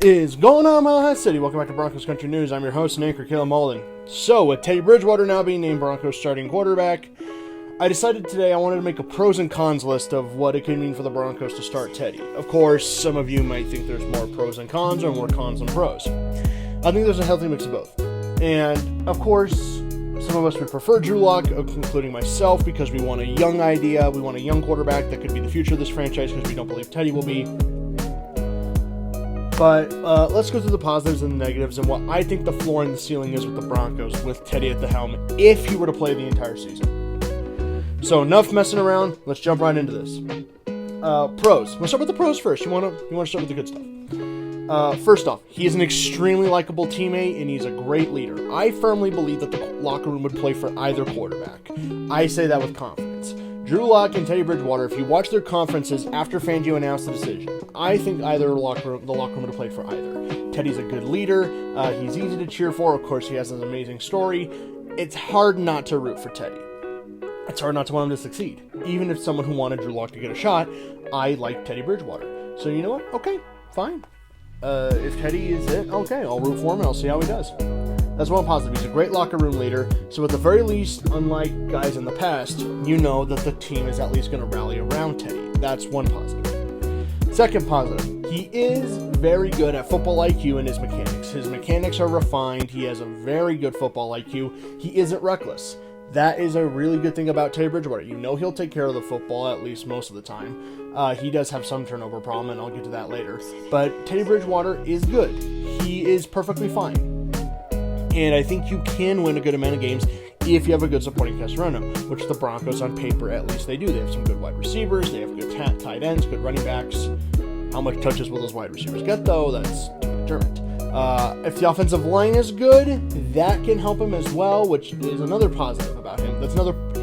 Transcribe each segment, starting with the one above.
Is going on, Mile City? Welcome back to Broncos Country News. I'm your host and anchor, Caleb Malden. So, with Teddy Bridgewater now being named Broncos starting quarterback, I decided today I wanted to make a pros and cons list of what it could mean for the Broncos to start Teddy. Of course, some of you might think there's more pros and cons or more cons than pros. I think there's a healthy mix of both. And, of course, some of us would prefer Drew Lock, including myself, because we want a young idea. We want a young quarterback that could be the future of this franchise because we don't believe Teddy will be. But let's go through the positives and the negatives and what I think the floor and the ceiling is with the Broncos with Teddy at the helm if he were to play the entire season. So enough messing around. Let's jump right into this. Pros. We'll start with the pros first. You want to start with the good stuff. First off, he is an extremely likable teammate and he's a great leader. I firmly believe that the locker room would play for either quarterback. I say that with confidence. Drew Lock and Teddy Bridgewater, if you watch their conferences after Fangio announced the decision, I think the locker room would have played for either. Teddy's a good leader. He's easy to cheer for. Of course, he has an amazing story. It's hard not to root for Teddy. It's hard not to want him to succeed. Even if someone who wanted Drew Lock to get a shot, I like Teddy Bridgewater. So you know what? Okay, fine. If Teddy is it, okay, I'll root for him and I'll see how he does. That's one positive. He's a great locker room leader. So at the very least, unlike guys in the past, you know that the team is at least going to rally around Teddy. That's one positive. Second positive, he is very good at football IQ and his mechanics. His mechanics are refined. He has a very good football IQ. He isn't reckless. That is a really good thing about Teddy Bridgewater. You know he'll take care of the football at least most of the time. He does have some turnover problem, and I'll get to that later. But Teddy Bridgewater is good. He is perfectly fine. And I think you can win a good amount of games if you have a good supporting cast around him, which the Broncos, on paper, at least they do. They have some good wide receivers. They have good tight ends, good running backs. How much touches will those wide receivers get, though? That's determined. If the offensive line is good, that can help him as well, which is another positive about him.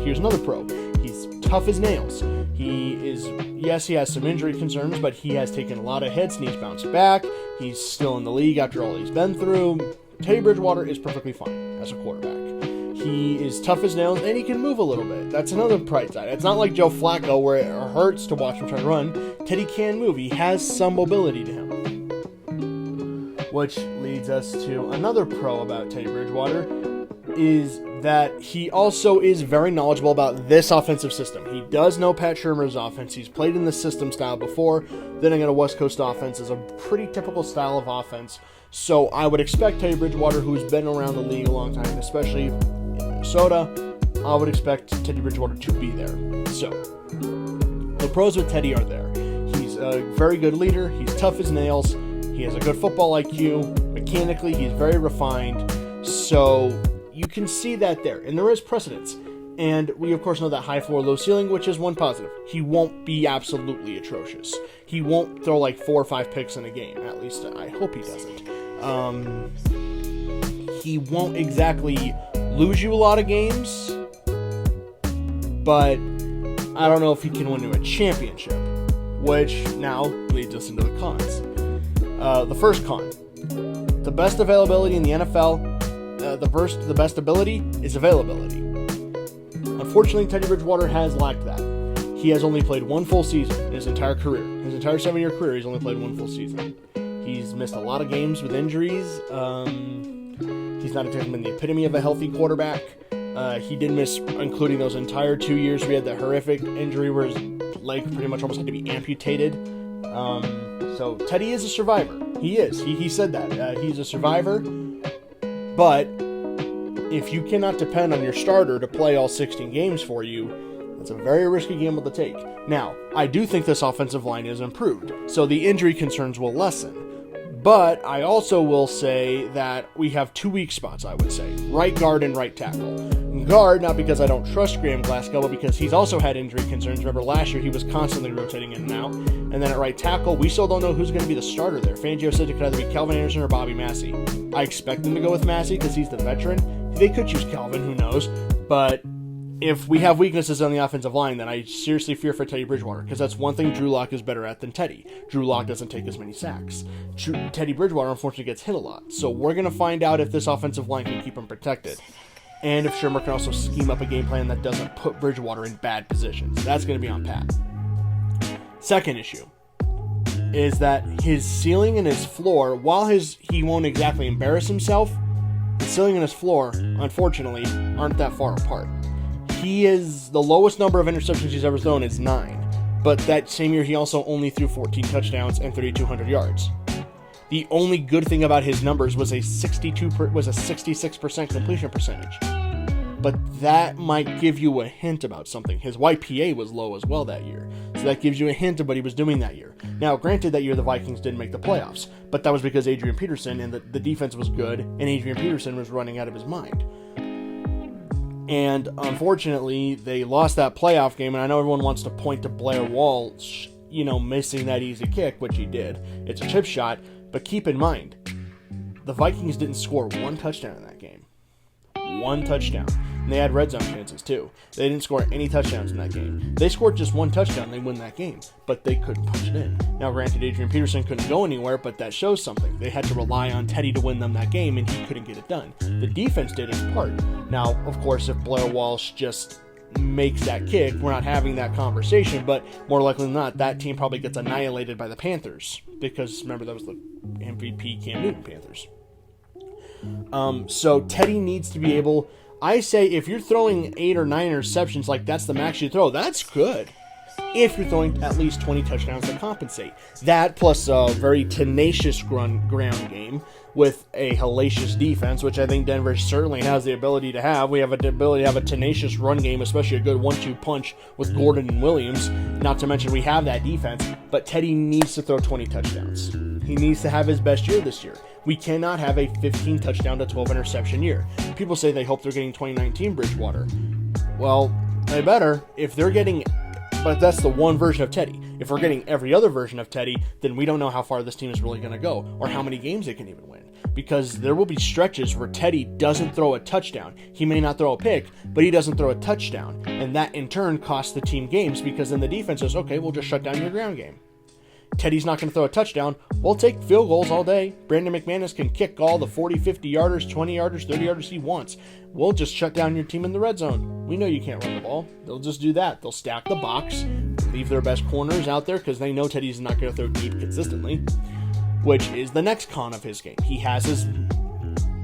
Here's another pro. He's tough as nails. Yes, he has some injury concerns, but he has taken a lot of hits and he's bounced back. He's still in the league after all he's been through. Teddy Bridgewater is perfectly fine as a quarterback. He is tough as nails and he can move a little bit. That's another bright side. It's not like Joe Flacco where it hurts to watch him try to run. Teddy can move. He has some mobility to him. Which leads us to another pro about Teddy Bridgewater, is that he also is very knowledgeable about this offensive system. He does know Pat Shurmur's offense. He's played in the system style before. Then again, a West Coast offense is a pretty typical style of offense. So I would expect Teddy Bridgewater, who's been around the league a long time, especially in Minnesota, I would expect Teddy Bridgewater to be there. So the pros with Teddy are there. He's a very good leader. He's tough as nails. He has a good football IQ. Mechanically, he's very refined. So you can see that there. And there is precedence. And we, of course, know that high floor, low ceiling, which is one positive. He won't be absolutely atrocious. He won't throw like 4 or 5 picks in a game. At least I hope he doesn't. He won't exactly lose you a lot of games. But I don't know if he can win you a championship. Which now leads us into the cons. The first con. The best availability in the NFL, the best ability is availability. Unfortunately, Teddy Bridgewater has lacked that. He has only played one full season in his entire career. His entire 7-year career, he's only played one full season. He's missed a lot of games with injuries. He's not exactly been the epitome of a healthy quarterback. He did miss, including those entire 2 years. We had that horrific injury where his leg pretty much almost had to be amputated. So Teddy is a survivor. He is. He said that. He's a survivor. But if you cannot depend on your starter to play all 16 games for you, that's a very risky gamble to take. Now, I do think this offensive line is improved, so the injury concerns will lessen. But I also will say that we have 2 weak spots, I would say. Right guard and right tackle. Guard, not because I don't trust Graham Glasgow, but because he's also had injury concerns. Remember, last year he was constantly rotating in and out. And then at right tackle, we still don't know who's going to be the starter there. Fangio said it could either be Calvin Anderson or Bobby Massey. I expect them to go with Massey because he's the veteran. They could choose Calvin, who knows. But if we have weaknesses on the offensive line, then I seriously fear for Teddy Bridgewater, because that's one thing Drew Lock is better at than Teddy. Drew Lock doesn't take as many sacks. Teddy Bridgewater, unfortunately, gets hit a lot. So we're going to find out if this offensive line can keep him protected. And if Shurmur can also scheme up a game plan that doesn't put Bridgewater in bad positions. That's going to be on Pat. Second issue. is that his ceiling and his floor, while he won't exactly embarrass himself, the ceiling and his floor, unfortunately, aren't that far apart. The lowest number of interceptions he's ever thrown is 9. But that same year, he also only threw 14 touchdowns and 3,200 yards. The only good thing about his numbers was a 66% completion percentage. But that might give you a hint about something. His YPA was low as well that year. So that gives you a hint of what he was doing that year. Now, granted, that year the Vikings didn't make the playoffs. But that was because Adrian Peterson and the defense was good, and Adrian Peterson was running out of his mind. And unfortunately, they lost that playoff game, and I know everyone wants to point to Blair Walsh, missing that easy kick, which he did. It's a chip shot, but keep in mind, the Vikings didn't score one touchdown in that game. One touchdown. And they had red zone chances, too. They didn't score any touchdowns in that game. They scored just one touchdown, they win that game, but they couldn't punch it in. Now, granted, Adrian Peterson couldn't go anywhere, but that shows something. They had to rely on Teddy to win them that game, and he couldn't get it done. The defense did its part. Now, of course, if Blair Walsh just makes that kick, we're not having that conversation, but more likely than not, that team probably gets annihilated by the Panthers, because, remember, that was the MVP Cam Newton Panthers. So Teddy needs to be able... I say if you're throwing 8 or 9 interceptions, like that's the max you throw, that's good. If you're throwing at least 20 touchdowns to compensate. That plus a very tenacious ground game with a hellacious defense, which I think Denver certainly has the ability to have. We have the ability to have a tenacious run game, especially a good 1-2 punch with Gordon and Williams. Not to mention we have that defense, but Teddy needs to throw 20 touchdowns. He needs to have his best year this year. We cannot have a 15 touchdown to 12 interception year. People say they hope they're getting 2019 Bridgewater. Well, they better. If they're getting... But that's the one version of Teddy. If we're getting every other version of Teddy, then we don't know how far this team is really going to go or how many games they can even win. Because there will be stretches where Teddy doesn't throw a touchdown. He may not throw a pick, but he doesn't throw a touchdown. And that in turn costs the team games because then the defense says, okay, we'll just shut down your ground game. Teddy's not going to throw a touchdown. We'll take field goals all day. Brandon McManus can kick all the 40, 50-yarders, 20-yarders, 30-yarders he wants. We'll just shut down your team in the red zone. We know you can't run the ball. They'll just do that. They'll stack the box, leave their best corners out there because they know Teddy's not going to throw deep consistently, which is the next con of his game. He has his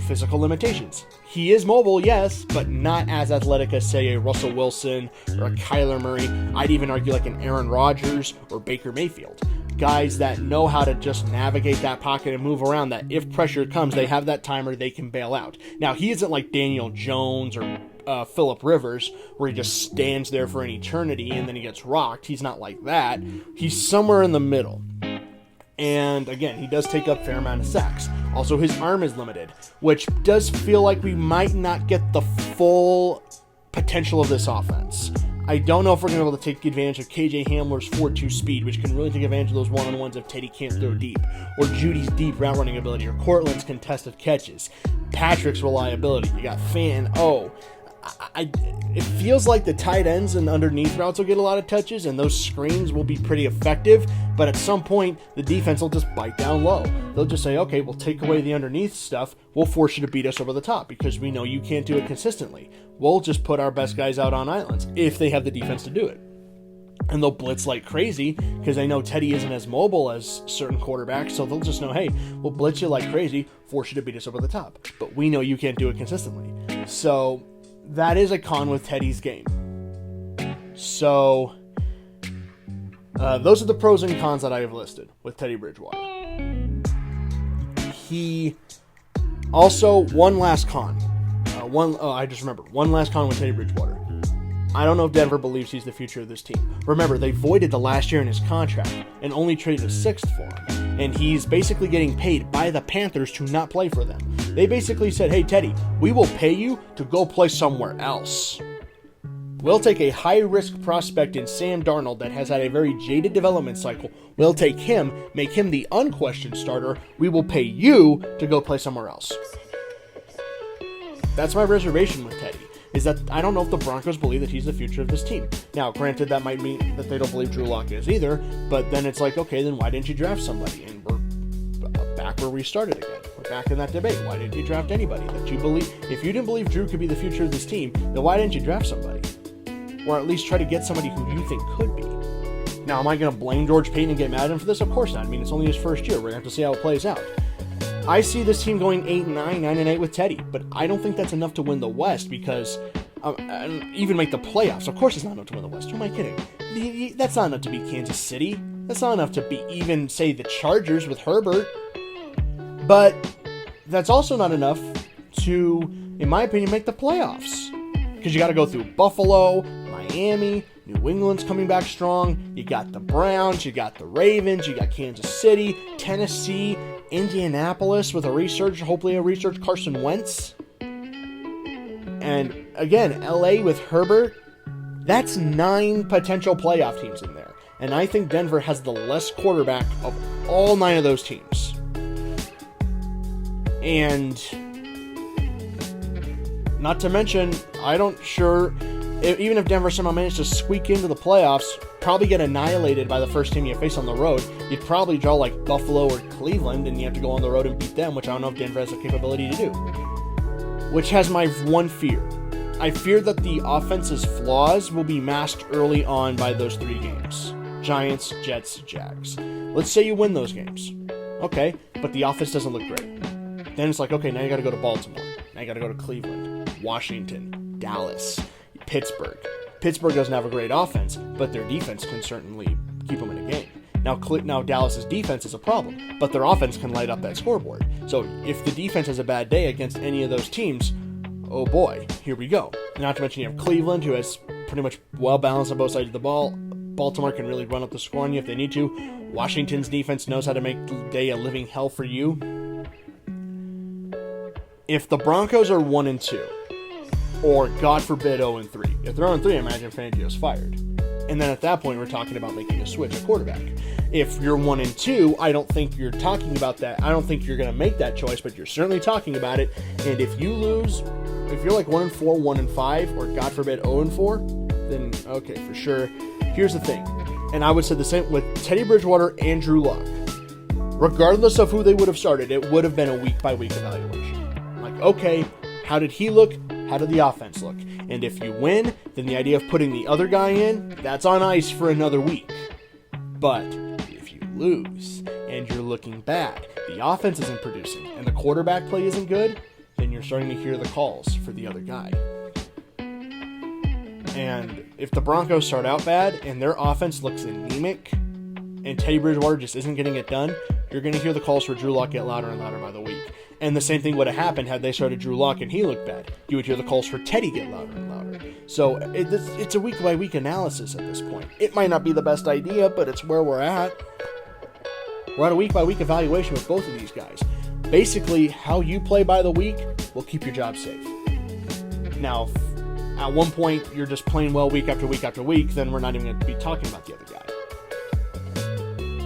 physical limitations. He is mobile, yes, but not as athletic as, say, a Russell Wilson or a Kyler Murray. I'd even argue like an Aaron Rodgers or Baker Mayfield. Guys that know how to just navigate that pocket and move around, that if pressure comes, they have that timer, they can bail out. Now, he isn't like Daniel Jones or Phillip Rivers, where he just stands there for an eternity and then he gets rocked. He's not like that. He's somewhere in the middle. And again, he does take up a fair amount of sacks. Also, his arm is limited, which does feel like we might not get the full potential of this offense. I don't know if we're going to be able to take advantage of KJ Hamler's 4.2 speed, which can really take advantage of those one-on-ones if Teddy can't throw deep, or Judy's deep route running ability, or Cortland's contested catches, Patrick's reliability. You got it feels like the tight ends and underneath routes will get a lot of touches, and those screens will be pretty effective, but at some point, the defense will just bite down low. They'll just say, okay, we'll take away the underneath stuff, we'll force you to beat us over the top, because we know you can't do it consistently. We'll just put our best guys out on islands, if they have the defense to do it. And they'll blitz like crazy, because they know Teddy isn't as mobile as certain quarterbacks, so they'll just know, hey, we'll blitz you like crazy, force you to beat us over the top. But we know you can't do it consistently. So that is a con with Teddy's game. So those are the pros and cons that I have listed with Teddy Bridgewater. He also, one last con. I just remembered. One last con with Teddy Bridgewater. I don't know if Denver believes he's the future of this team. Remember, they voided the last year in his contract and only traded a sixth for him. And he's basically getting paid by the Panthers to not play for them. They basically said, hey, Teddy, we will pay you to go play somewhere else. We'll take a high-risk prospect in Sam Darnold that has had a very jaded development cycle. We'll take him, make him the unquestioned starter. We will pay you to go play somewhere else. That's my reservation with Teddy, is that I don't know if the Broncos believe that he's the future of this team. Now, granted, that might mean that they don't believe Drew Lock is either, but then it's like, okay, then why didn't you draft somebody? And we're back where we started again. We're back in that debate. Why didn't you draft anybody that you believe? If you didn't believe Drew could be the future of this team, then why didn't you draft somebody? Or at least try to get somebody who you think could be. Now, am I going to blame George Payton and get mad at him for this? Of course not. I mean, it's only his first year. We're going to have to see how it plays out. I see this team going 8-9, 9-8 with Teddy, but I don't think that's enough to win the West because even make the playoffs. Of course, it's not enough to win the West. Who am I kidding? That's not enough to beat Kansas City. That's not enough to beat even, say, the Chargers with Herbert. But that's also not enough to, in my opinion, make the playoffs. Because you got to go through Buffalo, Miami, New England's coming back strong. You got the Browns, you got the Ravens, you got Kansas City, Tennessee, Indianapolis with hopefully a resurged Carson Wentz. And again, LA with Herbert. That's 9 potential playoff teams in there. And I think Denver has the less quarterback of all 9 of those teams. And not to mention, even if Denver somehow managed to squeak into the playoffs, probably get annihilated by the first team you face on the road, you'd probably draw like Buffalo or Cleveland, and you have to go on the road and beat them, which I don't know if Denver has the capability to do. Which has my one fear. I fear that the offense's flaws will be masked early on by those 3 games. Giants, Jets, Jags. Let's say you win those games. Okay, but the offense doesn't look great. Then it's like, okay, now you got to go to Baltimore. Now you got to go to Cleveland, Washington, Dallas, Pittsburgh. Pittsburgh doesn't have a great offense, but their defense can certainly keep them in a game. Now Dallas's defense is a problem, but their offense can light up that scoreboard. So if the defense has a bad day against any of those teams, oh boy, here we go. Not to mention you have Cleveland, who has pretty much well balanced on both sides of the ball. Baltimore can really run up the score on you if they need to. Washington's defense knows how to make the day a living hell for you. If the Broncos are 1-2, or God forbid 0-3, if they're 0-3, I imagine Fangio's fired. And then at that point, we're talking about making a switch at quarterback. If you're 1-2, I don't think you're talking about that. I don't think you're going to make that choice, but you're certainly talking about it. And if you lose, if you're like 1-4, 1-5, or God forbid 0-4, then okay, for sure. Here's the thing, and I would say the same with Teddy Bridgewater and Drew Lock. Regardless of who they would have started, it would have been a week-by-week evaluation. Like, okay, how did he look? How did the offense look? And if you win, then the idea of putting the other guy in, that's on ice for another week. But if you lose and you're looking bad, the offense isn't producing, and the quarterback play isn't good, then you're starting to hear the calls for the other guy. And if the Broncos start out bad and their offense looks anemic and Teddy Bridgewater just isn't getting it done, you're going to hear the calls for Drew Lock get louder and louder by the week. And the same thing would have happened had they started Drew Lock and he looked bad. You would hear the calls for Teddy get louder and louder. So it's a week-by-week analysis at this point. It might not be the best idea, but it's where we're at. We're at a week-by-week evaluation with both of these guys. Basically, how you play by the week will keep your job safe. Now, at one point, you're just playing well week after week after week, then we're not even going to be talking about the other guy.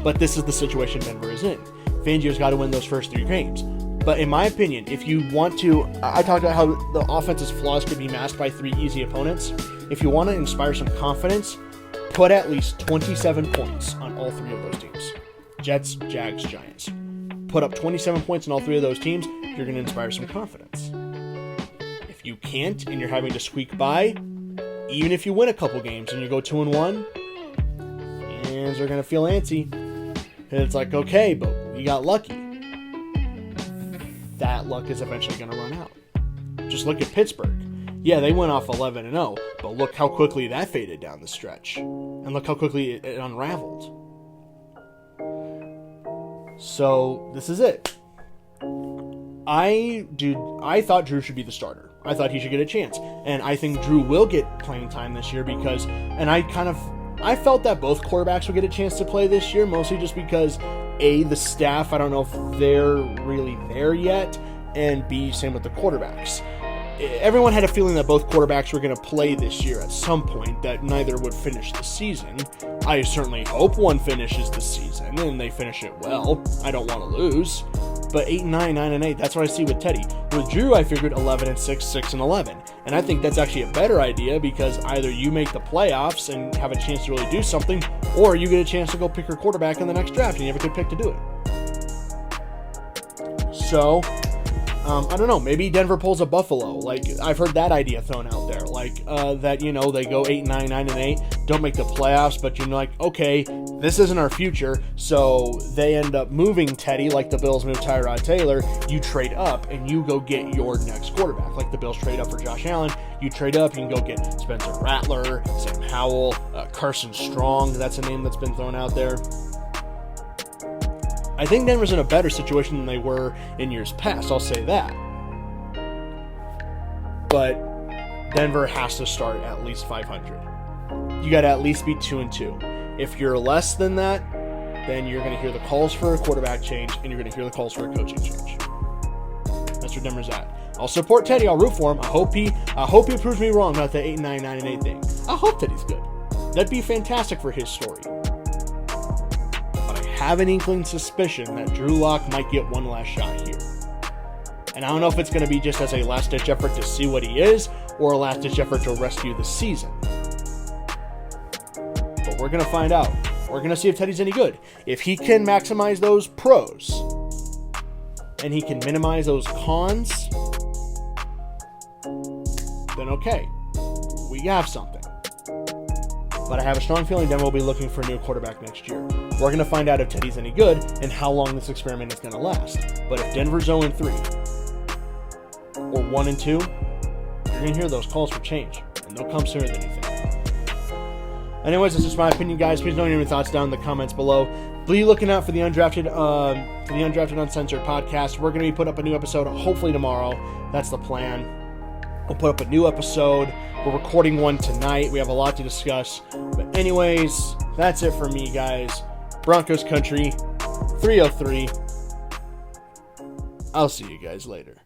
But this is the situation Denver is in. Fangio's got to win those first 3 games. But in my opinion, if you want to, I talked about how the offense's flaws could be masked by 3 easy opponents. If you want to inspire some confidence, put at least 27 points on all 3 of those teams. Jets, Jags, Giants. Put up 27 points on all 3 of those teams, you're going to inspire some confidence. If you can't and you're having to squeak by, even if you win a couple games and you go 2-1, fans are going to feel antsy. And it's like, okay, but we got lucky. That luck is eventually going to run out. Just look at Pittsburgh. Yeah, they went off 11-0, but look how quickly that faded down the stretch. And look how quickly it unraveled. So, this is it. I thought Drew should be the starter. I thought he should get a chance. And I think Drew will get playing time this year because, and I felt that both quarterbacks would get a chance to play this year, mostly just because, A, the staff, I don't know if they're really there yet, and B, same with the quarterbacks. Everyone had a feeling that both quarterbacks were going to play this year at some point, that neither would finish the season. I certainly hope one finishes the season, and they finish it well. I don't want to lose. But 8-9, 9-8, that's what I see with Teddy. With Drew, I figured 11-6, 6-11. And I think that's actually a better idea because either you make the playoffs and have a chance to really do something, or you get a chance to go pick your quarterback in the next draft and you have a good pick to do it. So, I don't know, maybe Denver pulls a Buffalo. Like, I've heard that idea thrown out there. Like, that, they go 8-9, 9-8. don't make the playoffs, but you're like, okay, this isn't our future, so they end up moving Teddy like the Bills moved Tyrod Taylor. You trade up and you go get your next quarterback. Like the Bills trade up for Josh Allen, you trade up, you can go get Spencer Rattler, Sam Howell, Carson Strong, that's a name that's been thrown out there. I think Denver's in a better situation than they were in years past, I'll say that. But Denver has to start at least 500. You got to at least be 2-2. If you're less than that, then you're going to hear the calls for a quarterback change, and you're going to hear the calls for a coaching change. That's where Denver's at. I'll support Teddy. I'll root for him. I hope he proves me wrong about the 8-9, 9-8 thing. I hope Teddy's good. That'd be fantastic for his story. But I have an inkling suspicion that Drew Lock might get one last shot here. And I don't know if it's going to be just as a last-ditch effort to see what he is, or a last-ditch effort to rescue the season. But we're going to find out. We're going to see if Teddy's any good. If he can maximize those pros, and he can minimize those cons, then okay, we have something. But I have a strong feeling Denver will be looking for a new quarterback next year. We're going to find out if Teddy's any good, and how long this experiment is going to last. But if Denver's 0-3, or 1-2, you're going to hear those calls for change, and they'll come sooner than you think. Anyways, that's just my opinion, guys. Please don't leave your thoughts down in the comments below. Be looking out for the Undrafted Uncensored podcast. We're going to be putting up a new episode hopefully tomorrow. That's the plan. We'll put up a new episode. We're recording one tonight. We have a lot to discuss. But anyways, that's it for me, guys. Broncos Country 303. I'll see you guys later.